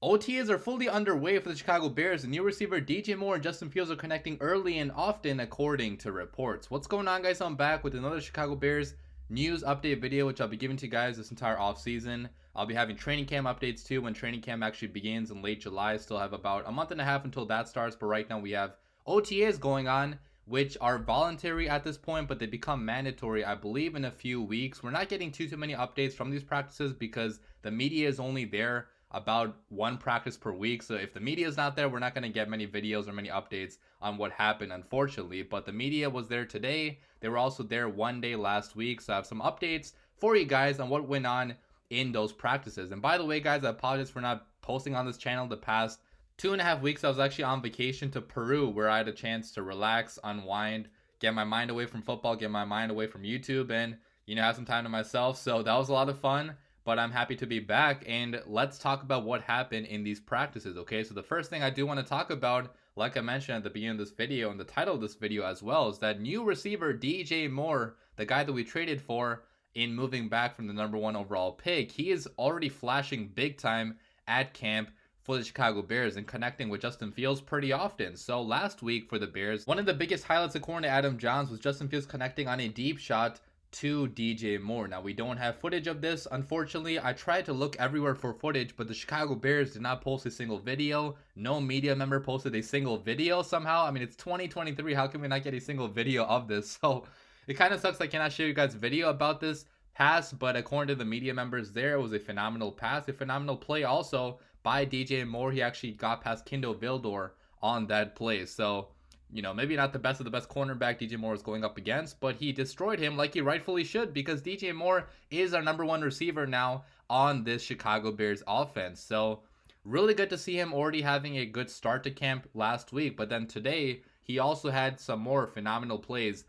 OTAs are fully underway for the Chicago Bears. The new receiver DJ Moore and Justin Fields are connecting early and often, according to reports. What's going on, guys? I'm back with another Chicago Bears news update video, which I'll be giving to you guys this entire offseason. I'll be having training camp updates too when training camp actually begins in late July. Still have about a month and a half until that starts, but right now we have OTAs going on, which are voluntary at this point, but they become mandatory, I believe, in a few weeks. We're not getting too many updates from these practices because the media is only there about one practice per week. So if the media is not there, we're not going to get many videos or many updates on what happened, unfortunately. But the media was there today. They were also there one day last week. So I have some updates for you guys on what went on in those practices. And by the way, guys, I apologize for not posting on this channel the past 2.5 weeks. I was actually on vacation to Peru, where I had a chance to relax, unwind, get my mind away from football, get my mind away from YouTube, and have some time to myself. So that was a lot of fun, but I'm happy to be back. And let's talk about what happened in these practices. Okay, so the first thing I do want to talk about, like I mentioned at the beginning of this video and the title of this video as well, is that new receiver DJ Moore, the guy that we traded for in moving back from the #1 overall pick. He is already flashing big time at camp for the Chicago Bears and connecting with Justin Fields pretty often. So last week for the Bears, one of the biggest highlights according to Adam Johns was Justin Fields connecting on a deep shot to DJ Moore. Now, we don't have footage of this, unfortunately. I tried to look everywhere for footage, but the Chicago Bears did not post a single video. No media member posted a single video somehow. I mean, it's 2023. How can we not get a single video of this? So it kind of sucks I cannot show you guys video about this pass, but according to the media members there, it was a phenomenal pass, a phenomenal play also by DJ Moore. He actually got past Kindle Vildor on that play. So maybe not the best of the best cornerback DJ Moore is going up against, but he destroyed him like he rightfully should, because DJ Moore is our #1 receiver now on this Chicago Bears offense. So really good to see him already having a good start to camp last week, but then today he also had some more phenomenal plays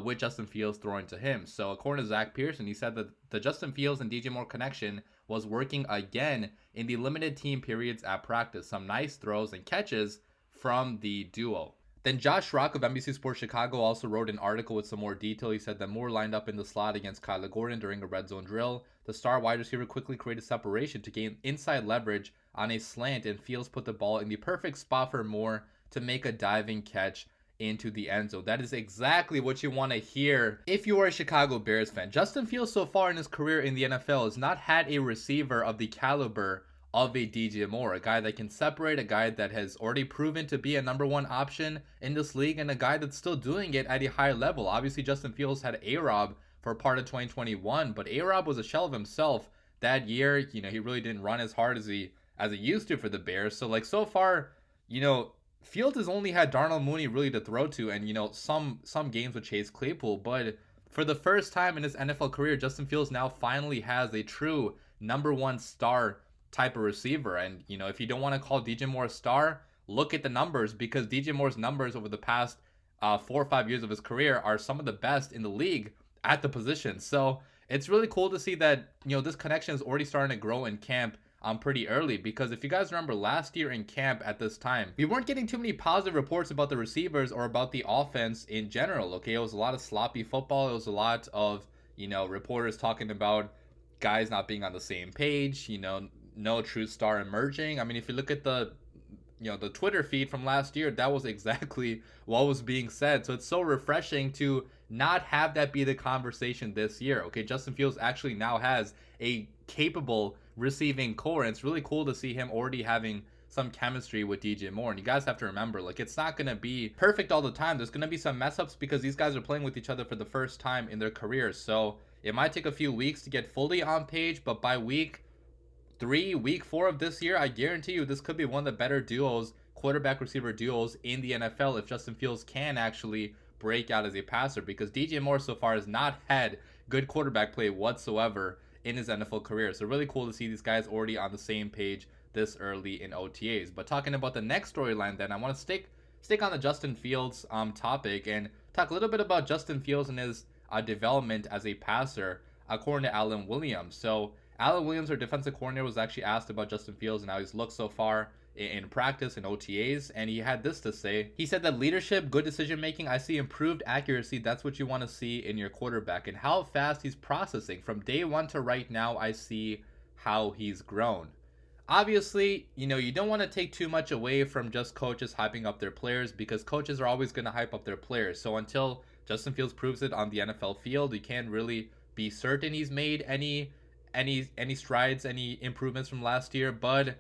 with Justin Fields throwing to him. So according to Zach Pearson, he said that the Justin Fields and DJ Moore connection was working again in the limited team periods at practice. Some nice throws and catches from the duo. Then Josh Rock of NBC Sports Chicago also wrote an article with some more detail. He said that Moore lined up in the slot against Kyler Gordon during a red zone drill. The star wide receiver quickly created separation to gain inside leverage on a slant, and Fields put the ball in the perfect spot for Moore to make a diving catch into the end zone. That is exactly what you want to hear if you are a Chicago Bears fan. Justin Fields so far in his career in the NFL has not had a receiver of the caliber of a DJ Moore, a guy that can separate, a guy that has already proven to be a #1 option in this league, and a guy that's still doing it at a high level. Obviously, Justin Fields had A-Rob for part of 2021, but A-Rob was a shell of himself that year. He really didn't run as hard as he used to for the Bears. So so far, Fields has only had Darnell Mooney really to throw to, and some games with Chase Claypool, but for the first time in his NFL career, Justin Fields now finally has a true #1 star type of receiver. And if you don't want to call DJ Moore a star, look at the numbers, because DJ Moore's numbers over the past 4 or 5 years of his career are some of the best in the league at the position. So it's really cool to see that this connection is already starting to grow in camp pretty early, because if you guys remember last year in camp at this time, we weren't getting too many positive reports about the receivers or about the offense in general. Okay, it was a lot of sloppy football. It was a lot of reporters talking about guys not being on the same page, no true star emerging. I mean, if you look at the Twitter feed from last year, that was exactly what was being said. So it's so refreshing to not have that be the conversation this year. Okay, Justin Fields actually now has a capable receiving core, and it's really cool to see him already having some chemistry with DJ Moore. And you guys have to remember, it's not going to be perfect all the time. There's going to be some mess ups because these guys are playing with each other for the first time in their careers. So it might take a few weeks to get fully on page, but by week 3, week 4 of this year, I guarantee you this could be one of the better duos, quarterback receiver duos in the NFL, if Justin Fields can actually break out as a passer, because DJ Moore so far has not had good quarterback play whatsoever in his NFL career. So really cool to see these guys already on the same page this early in OTAs. But talking about the next storyline, then I want to stick on the Justin Fields topic and talk a little bit about Justin Fields and his development as a passer, according to Alan Williams. So Alan Williams, our defensive coordinator, was actually asked about Justin Fields and how he's looked so far in practice and OTAs, and he had this to say. He said that leadership, good decision making, I see improved accuracy. That's what you want to see in your quarterback, and how fast he's processing from day one to right now. I see how he's grown. Obviously, you don't want to take too much away from just coaches hyping up their players because coaches are always going to hype up their players. So until Justin Fields proves it on the NFL field, you can't really be certain he's made any strides, any improvements from last year. But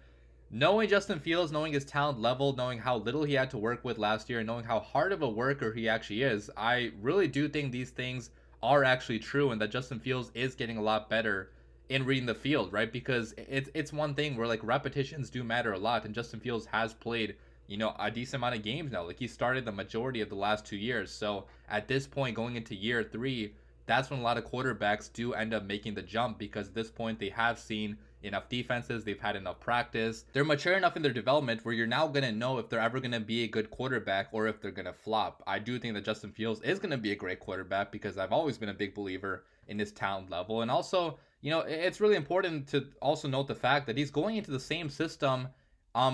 knowing Justin Fields, knowing his talent level, knowing how little he had to work with last year, and knowing how hard of a worker he actually is, I really do think these things are actually true and that Justin Fields is getting a lot better in reading the field, right? Because it's one thing where like repetitions do matter a lot, and Justin Fields has played a decent amount of games now. Like he started the majority of the last 2 years. So at this point, going into year three, that's when a lot of quarterbacks do end up making the jump because at this point they have seen enough defenses, they've had enough practice, they're mature enough in their development where you're now going to know if they're ever going to be a good quarterback or if they're going to flop. I do think that Justin Fields is going to be a great quarterback because I've always been a big believer in his talent level. And also, it's really important to also note the fact that he's going into the same system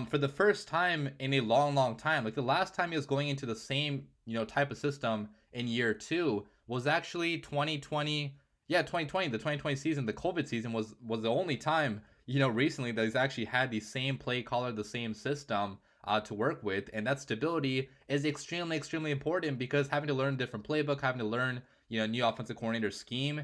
for the first time in a long, long time. Like the last time he was going into the same, type of system in year two was actually 2020. Yeah, 2020, the 2020 season, the COVID season was the only time, recently that he's actually had the same play caller, the same system to work with. And that stability is extremely, extremely important because having to learn a different playbook, having to learn, new offensive coordinator scheme,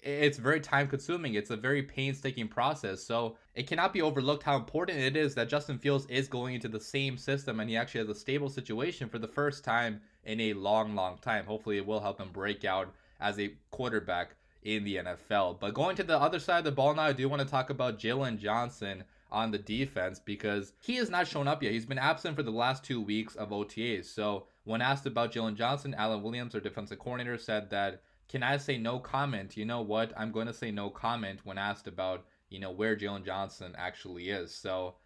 it's very time consuming. It's a very painstaking process. So it cannot be overlooked how important it is that Justin Fields is going into the same system and he actually has a stable situation for the first time in a long, long time. Hopefully it will help him break out as a quarterback in the NFL. But going to the other side of the ball now, I do want to talk about Jalen Johnson on the defense because he has not shown up yet. He's been absent for the last 2 weeks of OTAs. So when asked about Jalen Johnson, Alan Williams, their defensive coordinator, said that, can I say no comment? You know what? I'm going to say no comment when asked about, where Jalen Johnson actually is. So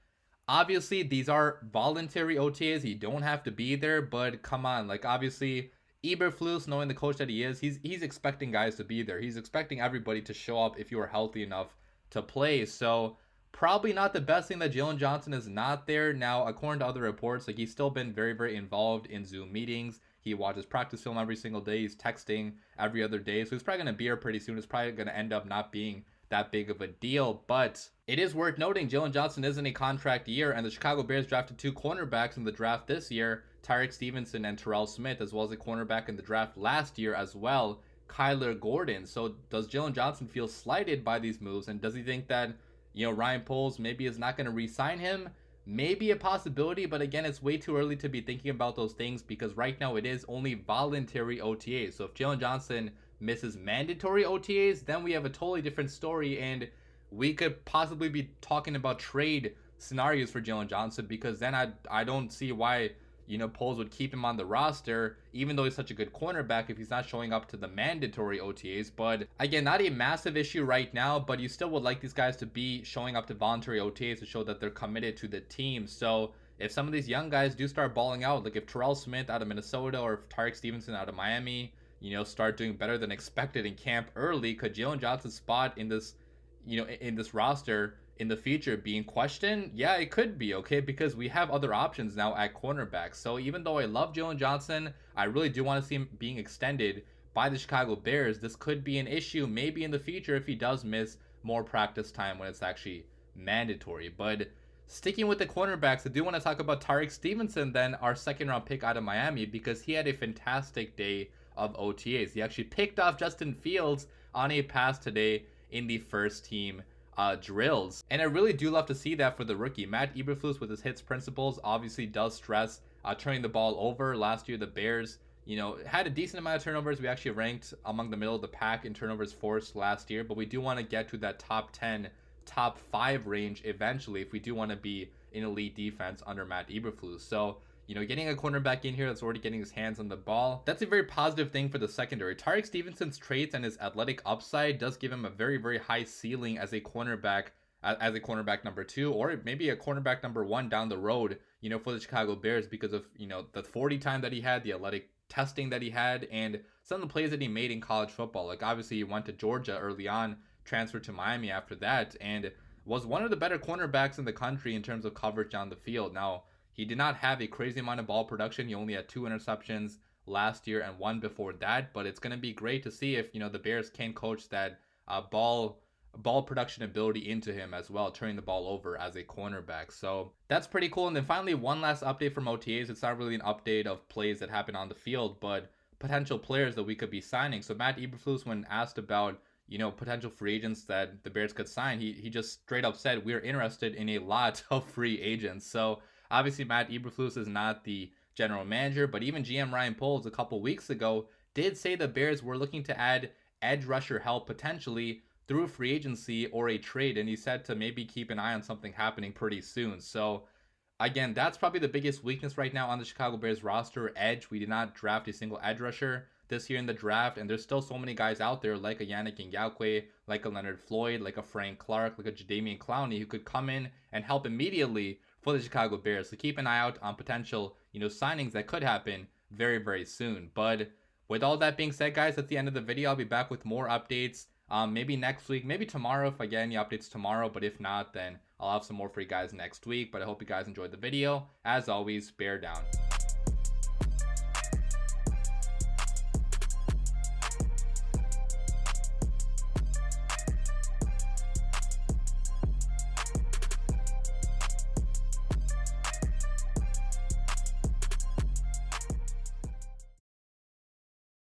obviously these are voluntary OTAs. You don't have to be there, but come on, like obviously Eberflus, knowing the coach that he is, he's expecting guys to be there. He's expecting everybody to show up if you are healthy enough to play. So probably not the best thing that Jalen Johnson is not there. Now, according to other reports, like he's still been very, very involved in Zoom meetings. He watches practice film every single day. He's texting every other day. So he's probably going to be here pretty soon. It's probably going to end up not being that big of a deal. But it is worth noting Jalen Johnson is in a contract year, and the Chicago Bears drafted 2 cornerbacks in the draft this year, Tyreek Stevenson and Terrell Smith, as well as a cornerback in the draft last year as well, Kyler Gordon. So does Jalen Johnson feel slighted by these moves, and does he think that, Ryan Poles maybe is not going to re-sign him? Maybe a possibility, but again, it's way too early to be thinking about those things because right now it is only voluntary OTAs. So if Jalen Johnson misses mandatory OTAs, then we have a totally different story, and we could possibly be talking about trade scenarios for Jalen Johnson because then I don't see why Poles would keep him on the roster, even though he's such a good cornerback, if he's not showing up to the mandatory OTAs. But again, not a massive issue right now, but you still would like these guys to be showing up to voluntary OTAs to show that they're committed to the team. So if some of these young guys do start balling out, like if Terrell Smith out of Minnesota or if Tyreek Stevenson out of Miami, start doing better than expected in camp early, could Jalen Johnson's spot in this, in this roster in the future being questioned? Yeah, it could be, okay, because we have other options now at cornerback. So even though I love Jalen Johnson, I really do want to see him being extended by the Chicago Bears. This could be an issue maybe in the future if he does miss more practice time when it's actually mandatory. But sticking with the cornerbacks, I do want to talk about Tyreek Stevenson, then our second round pick out of Miami, because he had a fantastic day of OTAs. He actually picked off Justin Fields on a pass today in the first team drills. And I really do love to see that for the rookie. Matt Eberflus with his hits principles obviously does stress turning the ball over. Last year the Bears, had a decent amount of turnovers. We actually ranked among the middle of the pack in turnovers forced last year, but we do want to get to that top 10, top 5 range eventually if we do want to be an elite defense under Matt Eberflus. So getting a cornerback in here that's already getting his hands on the ball, that's a very positive thing for the secondary. Tyreek Stevenson's traits and his athletic upside does give him a very, very high ceiling as a cornerback number 2, or maybe a cornerback number 1 down the road, for the Chicago Bears because of, the 40 time that he had, the athletic testing that he had, and some of the plays that he made in college football. Like obviously he went to Georgia early on, transferred to Miami after that, and was one of the better cornerbacks in the country in terms of coverage on the field. Now, he did not have a crazy amount of ball production. He only had 2 interceptions last year and 1 before that. But it's going to be great to see if, the Bears can coach that ball ball production ability into him as well, turning the ball over as a cornerback. So that's pretty cool. And then finally, one last update from OTAs. It's not really an update of plays that happen on the field, but potential players that we could be signing. So Matt Eberflus, when asked about potential free agents that the Bears could sign, he just straight up said we're interested in a lot of free agents. So obviously Matt Eberflus is not the general manager, but even GM Ryan Poles a couple weeks ago did say the Bears were looking to add edge rusher help potentially through free agency or a trade, and he said to maybe keep an eye on something happening pretty soon. So again, that's probably the biggest weakness right now on the Chicago Bears roster, edge. We did not draft a single edge rusher this year in the draft, and there's still so many guys out there like a Yannick Ngakoue, like a Leonard Floyd, like a Frank Clark, like a Jadeveon Clowney who could come in and help immediately for the Chicago Bears. So keep an eye out on potential, signings that could happen very, very soon. But with all that being said, guys, at the end of the video, I'll be back with more updates. Maybe next week, maybe tomorrow if I get any updates tomorrow. But if not, then I'll have some more for you guys next week. But I hope you guys enjoyed the video. As always, bear down.